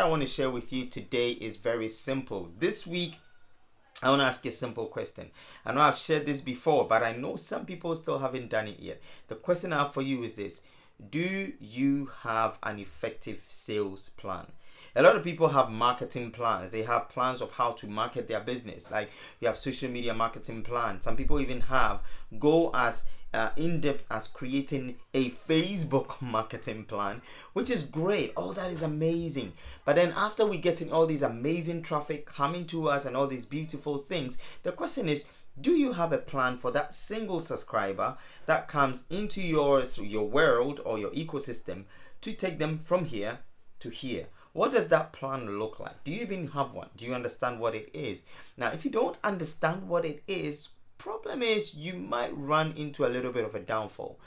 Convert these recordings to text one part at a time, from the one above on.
I want to share with you today is very simple. This week, I want to ask you a simple question. I know I've shared this before, but I know some people still haven't done it yet. The question I have for you is this: do you have an effective sales plan? A lot of people have marketing plans. They have plans of how to market their business. Like you have social media marketing plans. Some people even have go as in-depth as creating a Facebook marketing plan, which is great. All that is amazing. But then after we get in all these amazing traffic coming to us and all these beautiful things, the question is, do you have a plan for that single subscriber that comes into your world or your ecosystem to take them from here to here? What does that plan look like? Do you even have one? Do you understand what it is? Now, if you don't understand what it is, problem is you might run into a little bit of a downfall.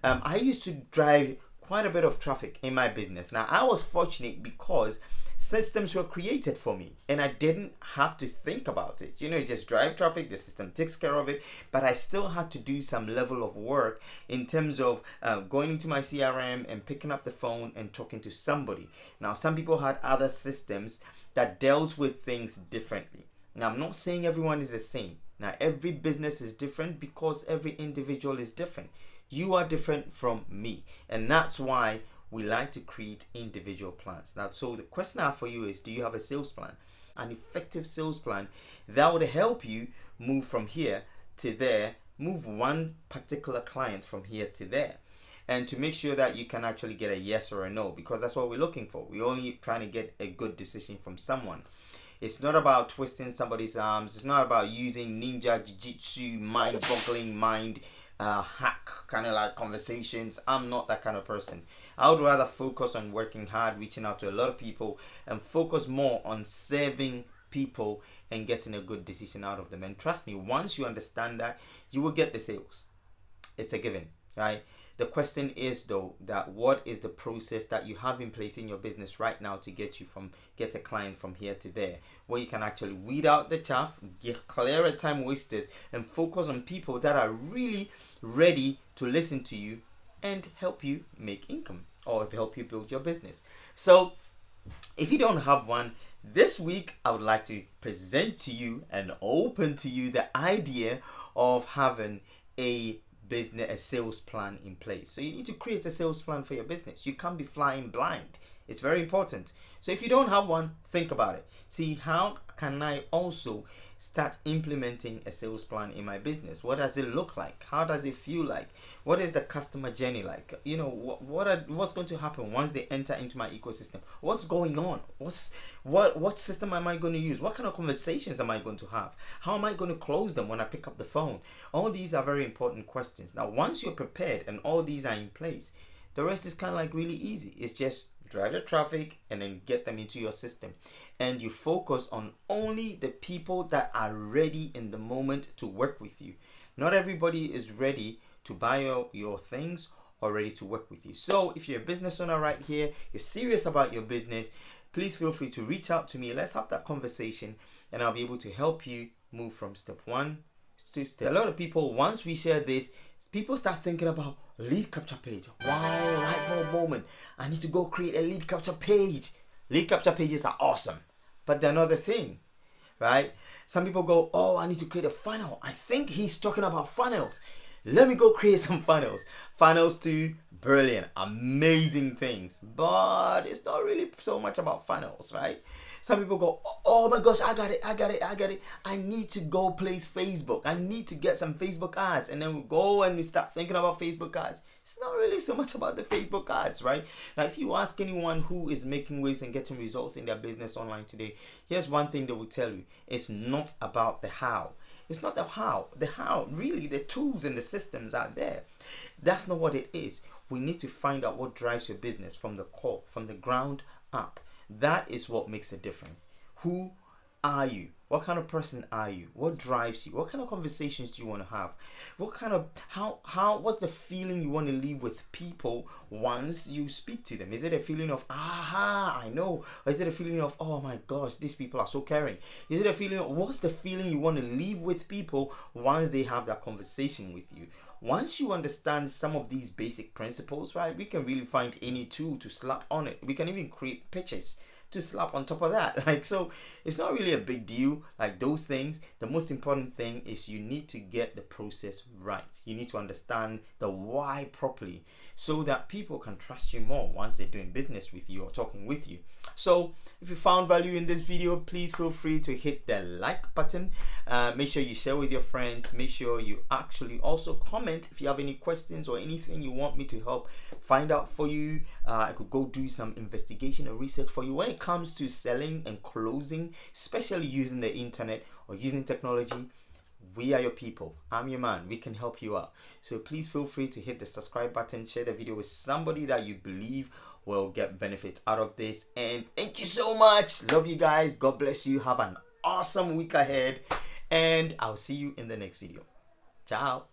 I used to drive quite a bit of traffic in my business. Now, I was fortunate because systems were created for me and I didn't have to think about it. You just drive traffic, the system takes care of it, but I still had to do some level of work in terms of going into my CRM and picking up the phone and talking to somebody. Now, some people had other systems that dealt with things differently. Now, I'm not saying everyone is the same. Now, every business is different because every individual is different. You are different from me, and that's why we like to create individual plans. Now, so the question I have for you is, do you have a sales plan? An effective sales plan that would help you move from here to there, move one particular client from here to there, and to make sure that you can actually get a yes or a no, because that's what we're looking for. We're only trying to get a good decision from someone. It's not about twisting somebody's arms. It's not about using ninja jiu-jitsu, mind-boggling, hack kind of like conversations. I'm not that kind of person. I would rather focus on working hard, reaching out to a lot of people, and focus more on serving people and getting a good decision out of them. And trust me, once you understand that, you will get the sales. It's a given, right? The question is though, that what is the process that you have in place in your business right now to get a client from here to there, where you can actually weed out the chaff, clear the time wasters, and focus on people that are really ready to listen to you and help you make income or help you build your business. So if you don't have one, this week I would like to present to you and open to you the idea of having a sales plan in place. So you need to create a sales plan for your business. You can't be flying blind. It's very important. So if you don't have one, think about it. See, how can I also start implementing a sales plan in my business? What does it look like? How does it feel like? What is the customer journey like? What's going to happen once they enter into my ecosystem? What's going on? What system am I going to use? What kind of conversations am I going to have? How am I going to close them when I pick up the phone? All these are very important questions. Now, once you're prepared and all these are in place, the rest is kind of like really easy. It's just drive the traffic and then get them into your system. And you focus on only the people that are ready in the moment to work with you. Not everybody is ready to buy your things or ready to work with you. So if you're a business owner right here, you're serious about your business, please feel free to reach out to me. Let's have that conversation and I'll be able to help you move from step one to step. A lot of people, once we share this, people start thinking about lead capture page. Wow, light bulb moment. I need to go create a lead capture page. Lead capture pages are awesome, but they're not the thing, right? Some people go, oh, I need to create a funnel. I think he's talking about funnels. Let me go create some funnels. Funnels too, brilliant, amazing things, but it's not really so much about funnels, right? Some people go, oh my gosh, I got it. I need to go place Facebook. I need to get some Facebook ads. And then we go and we start thinking about Facebook ads. It's not really so much about the Facebook ads, right? Now, if you ask anyone who is making waves and getting results in their business online today, here's one thing they will tell you. It's not about the how. It's not the how. The how, really, the tools and the systems are there. That's not what it is. We need to find out what drives your business from the core, from the ground up. That is what makes a difference. Who are you? What kind of person are you? What drives you? What kind of conversations do you want to have? What kind of what's the feeling you want to leave with people once you speak to them? Is it a feeling of aha, I know? Or is it a feeling of, oh my gosh, these people are so caring? Is it a feeling of, what's the feeling you want to leave with people once they have that conversation with you? Once you understand some of these basic principles, right, we can really find any tool to slap on it. We can even create pitches to slap on top of that. Like, so it's not really a big deal, like those things. The most important thing is you need to get the process right. You need to understand the why properly so that people can trust you more once they're doing business with you or talking with you. So if you found value in this video, please feel free to hit the like button. Make sure you share with your friends. Make sure you actually also comment if you have any questions or anything you want me to help find out for you. I could go do some investigation and research for you when it comes to selling and closing, especially using the internet or using technology. We are your people. I'm your man. We can help you out. So please feel free to hit the subscribe button, share the video with somebody that you believe will get benefits out of this. And thank you so much. Love you guys. God bless you. Have an awesome week ahead. And I'll see you in the next video. Ciao.